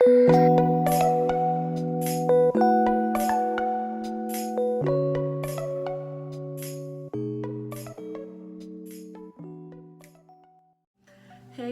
Hey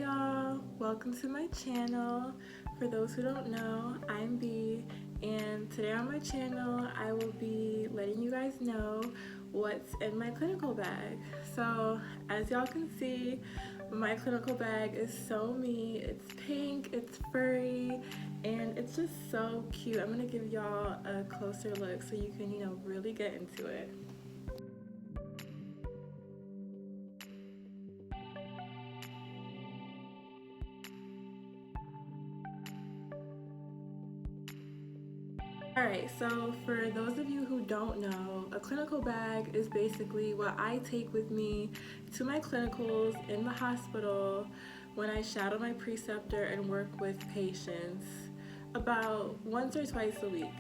y'all, welcome to my channel. For those who don't know, I'm B, and today on my channel I will be letting you guys know what's in my clinical bag. So as y'all can see, my clinical bag is so me. It's pink, it's furry, and it's just so cute. I'm gonna give y'all a closer look so you can, really get into it. Alright, so for those of you who don't know, a clinical bag is basically what I take with me to my clinicals in the hospital when I shadow my preceptor and work with patients about once or twice a week.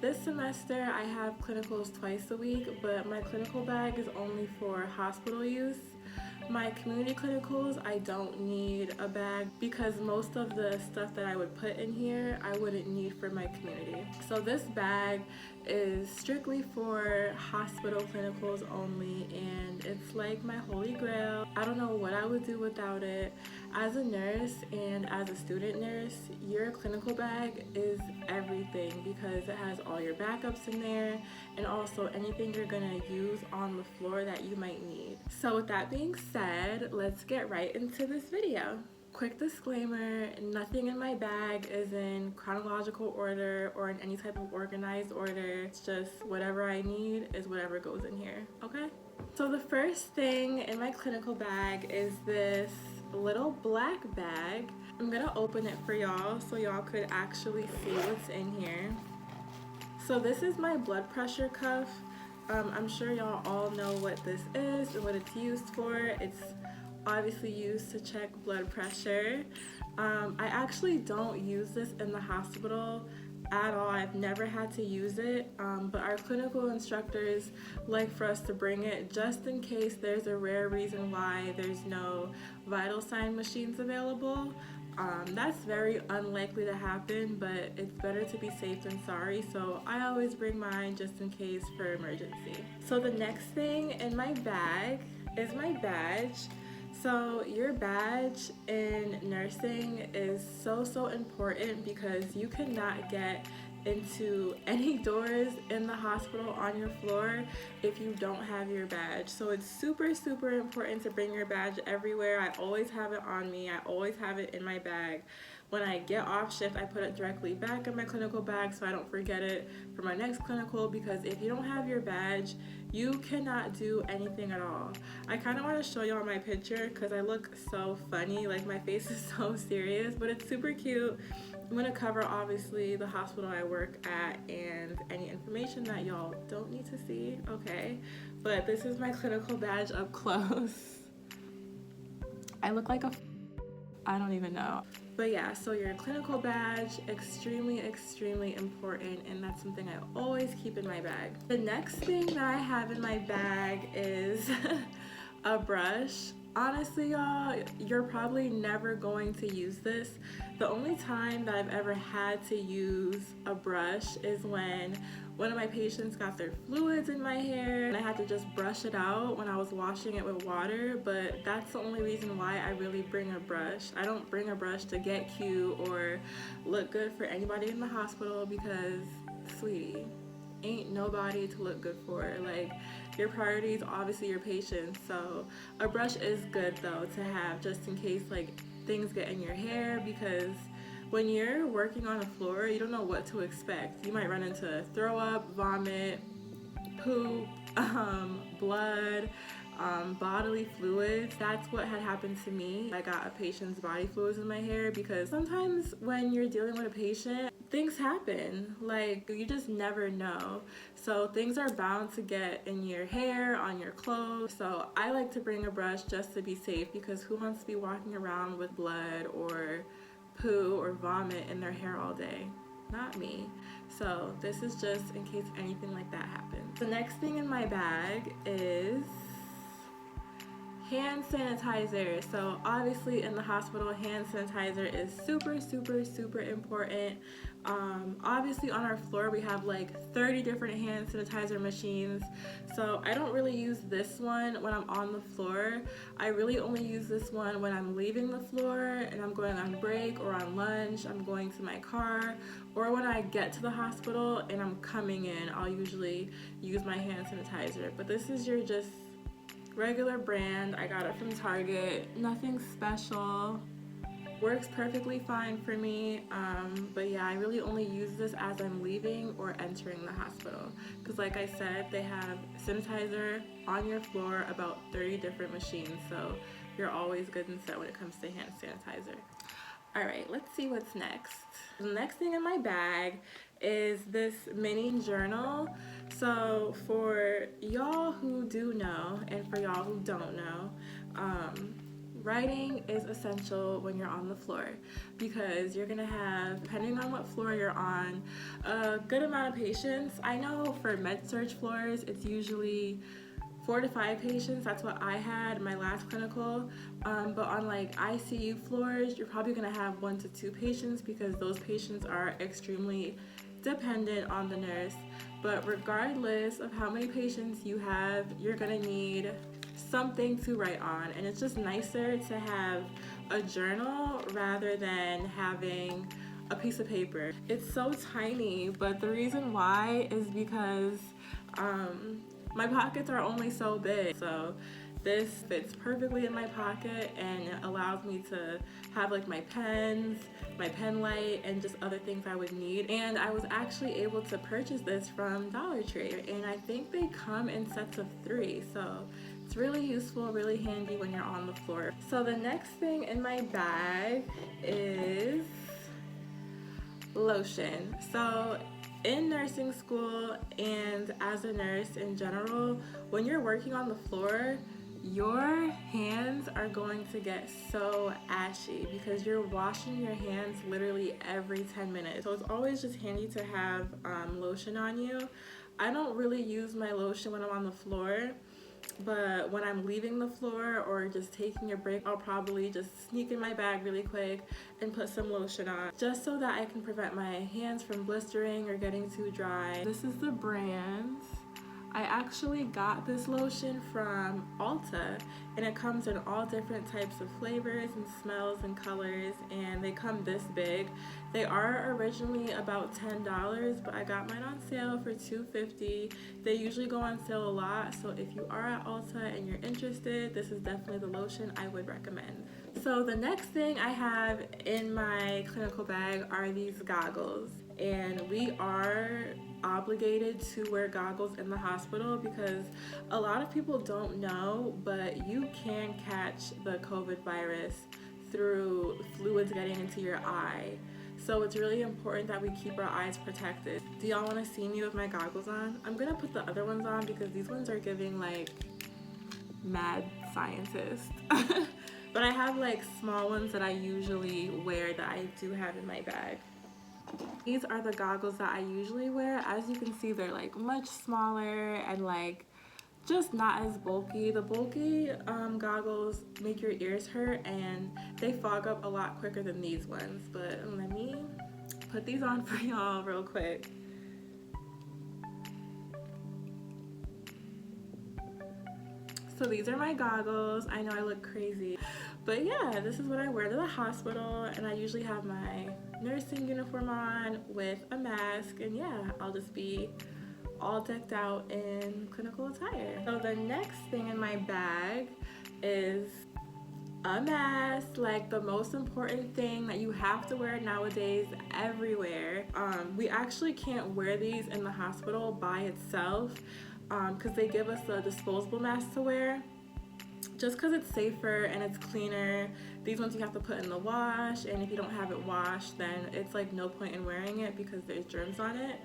This semester I have clinicals twice a week, but my clinical bag is only for hospital use. My community clinicals, I don't need a bag because most of the stuff that I would put in here, I wouldn't need for my community. So this bag is strictly for hospital clinicals only, and it's like my holy grail. I don't know what I would do without it. As a nurse and as a student nurse, your clinical bag is everything because it has all your backups in there and also anything you're gonna use on the floor that you might need. So with that being said, let's get right into this video. Quick disclaimer, nothing in my bag is in chronological order or in any type of organized order. It's just whatever I need is whatever goes in here, okay? So the first thing in my clinical bag is this little black bag. I'm gonna open it for y'all so y'all could actually see what's in here. So this is my blood pressure cuff. I'm sure y'all all know what this is and what it's used for. It's obviously used to check blood pressure. I actually don't use this in the hospital at all. I've never had to use it, but our clinical instructors like for us to bring it just in case there's a rare reason why there's no vital sign machines available. That's very unlikely to happen, but it's better to be safe than sorry, so I always bring mine just in case for emergency. So the next thing in my bag is my badge. So your badge in nursing is so important because you cannot get into any doors in the hospital on your floor if you don't have your badge. So it's super important to bring your badge everywhere. I always have it on me. I always have it in my bag. When I get off shift, I put it directly back in my clinical bag so I don't forget it for my next clinical, because if you don't have your badge, you cannot do anything at all. I kind of want to show y'all my picture because I look so funny, like my face is so serious, but it's super cute. I'm going to cover obviously the hospital I work at and any information that y'all don't need to see, okay? But this is my clinical badge up close. I look like I don't even know. But yeah, so your clinical badge, extremely important, and that's something I always keep in my bag. The next thing that I have in my bag is a brush. Honestly, y'all, you're probably never going to use this. The only time that I've ever had to use a brush is when one of my patients got their fluids in my hair and I had to just brush it out when I was washing it with water, but that's the only reason why I really bring a brush. I don't bring a brush to get cute or look good for anybody in the hospital because, sweetie, ain't nobody to look good for. Like, your priority is obviously your patients, so a brush is good though to have just in case like things get in your hair, because when you're working on a floor, you don't know what to expect. You might run into throw up, vomit, poop, blood, bodily fluids. That's what had happened to me. I got a patient's body fluids in my hair because sometimes when you're dealing with a patient, things happen. Like, you just never know. So things are bound to get in your hair, on your clothes. So I like to bring a brush just to be safe, because who wants to be walking around with blood or poo or vomit in their hair all day? Not me. So this is just in case anything like that happens. The next thing in my bag is hand sanitizer. So obviously in the hospital, hand sanitizer is super important. Obviously on our floor we have like 30 different hand sanitizer machines, so I don't really use this one when I'm on the floor. I really only use this one when I'm leaving the floor and I'm going on break or on lunch, I'm going to my car, or when I get to the hospital and I'm coming in, I'll usually use my hand sanitizer. But this is your just regular brand. I got it from Target, nothing special. Works perfectly fine for me, but yeah, I really only use this as I'm leaving or entering the hospital, because like I said, they have sanitizer on your floor, about 30 different machines, so you're always good and set when it comes to hand sanitizer. All right, let's see what's next. The next thing in my bag is this mini journal. So for y'all who do know and for y'all who don't know, writing is essential when you're on the floor, because you're gonna have, depending on what floor you're on, a good amount of patients. I know for med-surg floors, it's usually 4 to 5 patients. That's what I had in my last clinical. But on like ICU floors, you're probably gonna have 1 to 2 patients, because those patients are extremely dependent on the nurse. But regardless of how many patients you have, you're gonna need something to write on, and it's just nicer to have a journal rather than having a piece of paper. It's so tiny, but the reason why is because my pockets are only so big, so this fits perfectly in my pocket and it allows me to have like my pens, my pen light, and just other things I would need. And I was actually able to purchase this from Dollar Tree, and I think they come in sets of 3, so it's really useful, really handy when you're on the floor. So the next thing in my bag is lotion. So in nursing school and as a nurse in general, when you're working on the floor, your hands are going to get so ashy because you're washing your hands literally every 10 minutes. So it's always just handy to have lotion on you. I don't really use my lotion when I'm on the floor, but when I'm leaving the floor or just taking a break, I'll probably just sneak in my bag really quick and put some lotion on, just so that I can prevent my hands from blistering or getting too dry. This is the brand. I actually got this lotion from Ulta, and it comes in all different types of flavors and smells and colors, and they come this big. They are originally about $10, but I got mine on sale for $2.50. They usually go on sale a lot, so if you are at Ulta and you're interested, this is definitely the lotion I would recommend. So the next thing I have in my clinical bag are these goggles, and we are obligated to wear goggles in the hospital because a lot of people don't know, but you can catch the COVID virus through fluids getting into your eye. So it's really important that we keep our eyes protected. Do y'all want to see me with my goggles on? I'm gonna put the other ones on because these ones are giving like mad scientist. But I have like small ones that I usually wear that I do have in my bag. These are the goggles that I usually wear. As you can see, they're like much smaller and like just not as bulky. The bulky goggles make your ears hurt and they fog up a lot quicker than these ones. But let me put these on for y'all real quick. So these are my goggles. I know I look crazy, but yeah, this is what I wear to the hospital, and I usually have my nursing uniform on with a mask, and yeah, I'll just be all decked out in clinical attire. So the next thing in my bag is a mask, like the most important thing that you have to wear nowadays everywhere. We actually can't wear these in the hospital by itself because they give us a disposable mask to wear, just because it's safer and it's cleaner These ones you have to put in the wash, and if you don't have it washed, then it's like no point in wearing it because there's germs on it.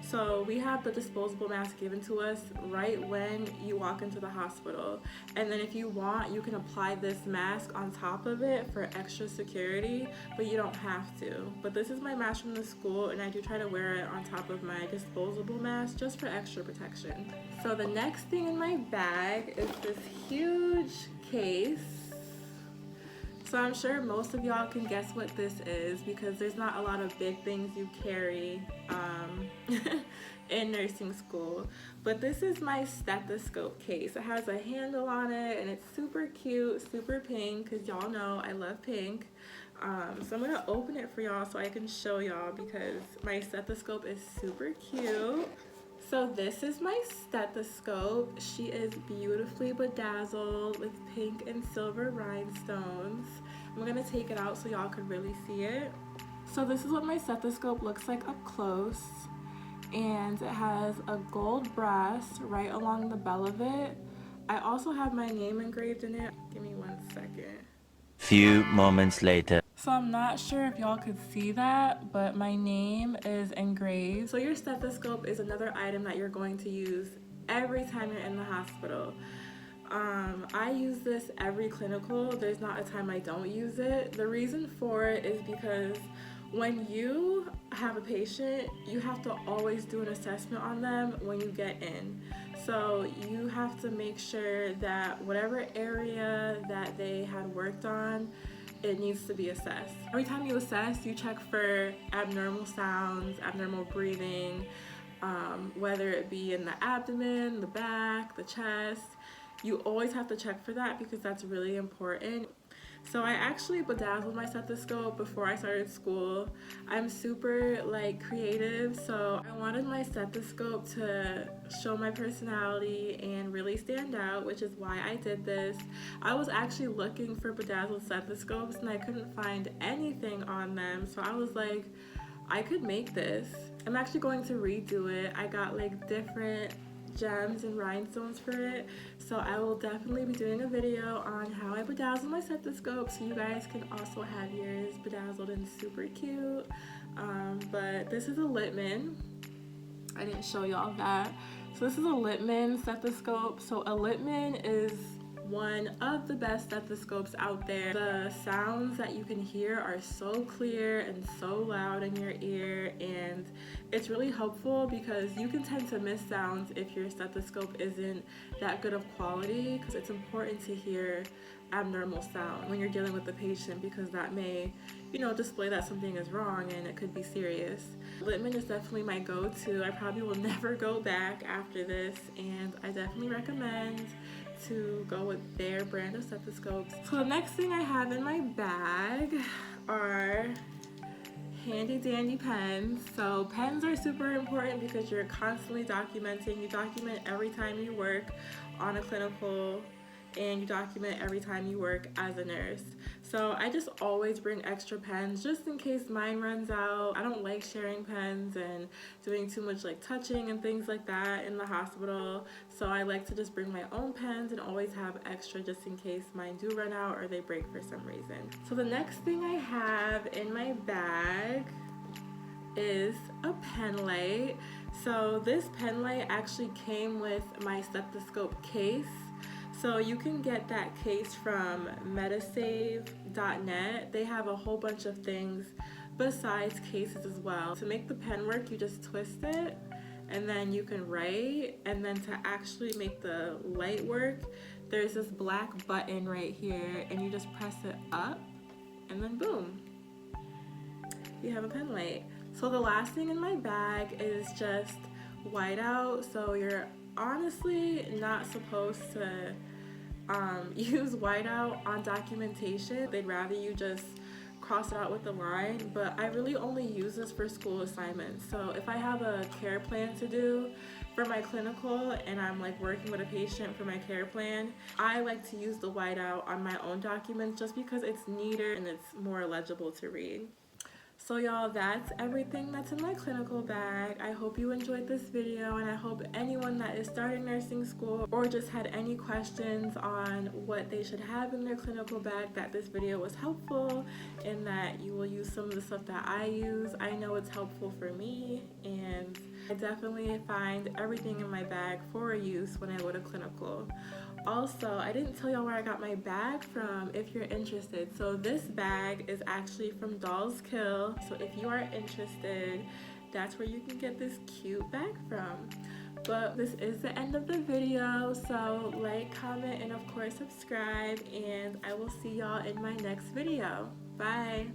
So we have the disposable mask given to us right when you walk into the hospital. And then if you want, you can apply this mask on top of it for extra security, but you don't have to. But this is my mask from the school, and I do try to wear it on top of my disposable mask just for extra protection. So the next thing in my bag is this huge case. So I'm sure most of y'all can guess what this is because there's not a lot of big things you carry in nursing school. But this is my stethoscope case. It has a handle on it and it's super cute, super pink, because y'all know I love pink. So I'm gonna open it for y'all so I can show y'all because my stethoscope is super cute. So this is my stethoscope. She is beautifully bedazzled with pink and silver rhinestones. I'm gonna take it out so y'all can really see it. So this is what my stethoscope looks like up close. And it has a gold brass right along the bell of it. I also have my name engraved in it. Give me 1 second. Few moments later. So I'm not sure if y'all could see that, but my name is engraved. So your stethoscope is another item that you're going to use every time you're in the hospital. I use this every clinical. There's not a time I don't use it. The reason for it is because when you have a patient, you have to always do an assessment on them when you get in. So you have to make sure that whatever area that they had worked on, it needs to be assessed. Every time you assess, you check for abnormal sounds, abnormal breathing, whether it be in the abdomen, the back, the chest. You always have to check for that because that's really important. So I actually bedazzled my stethoscope before I started school. I'm super creative, so I wanted my stethoscope to show my personality and really stand out, which is why I did this. I was actually looking for bedazzled stethoscopes and I couldn't find anything on them, so I was like, I could make this. I'm actually going to redo it. I got different gems and rhinestones for it, so I will definitely be doing a video on how I bedazzle my stethoscope so you guys can also have yours bedazzled and super cute. But this is a Littman. I didn't show y'all that. So this is a Littman stethoscope. So a Littman is one of the best stethoscopes out there. The sounds that you can hear are so clear and so loud in your ear, and it's really helpful because you can tend to miss sounds if your stethoscope isn't that good of quality, because it's important to hear abnormal sound when you're dealing with the patient because that may, display that something is wrong and it could be serious. Littman is definitely my go-to. I probably will never go back after this, and I definitely recommend to go with their brand of stethoscopes. So the next thing I have in my bag are handy dandy pens. So pens are super important because you're constantly documenting. You document every time you work on a clinical, and you document every time you work as a nurse. So I just always bring extra pens just in case mine runs out. I don't like sharing pens and doing too much touching and things like that in the hospital. So I like to just bring my own pens and always have extra just in case mine do run out or they break for some reason. So the next thing I have in my bag is a pen light. So this pen light actually came with my stethoscope case. So you can get that case from metasave.net. They have a whole bunch of things besides cases as well. To make the pen work, you just twist it and then you can write. And then to actually make the light work, there's this black button right here and you just press it up and then boom, you have a pen light. So the last thing in my bag is just whiteout. So you're honestly not supposed to use whiteout on documentation. They'd rather you just cross it out with the line, but I really only use this for school assignments. So if I have a care plan to do for my clinical and I'm working with a patient for my care plan, I like to use the whiteout on my own documents just because it's neater and it's more legible to read. So y'all, that's everything that's in my clinical bag. I hope you enjoyed this video, and I hope anyone that is starting nursing school or just had any questions on what they should have in their clinical bag, that this video was helpful and that you will use some of the stuff that I use. I know it's helpful for me, and I definitely find everything in my bag for use when I go to clinical. Also, I didn't tell y'all where I got my bag from if you're interested. So this bag is actually from Dolls Kill. So if you are interested, that's where you can get this cute bag from. But this is the end of the video. So like, comment, and of course subscribe. And I will see y'all in my next video. Bye.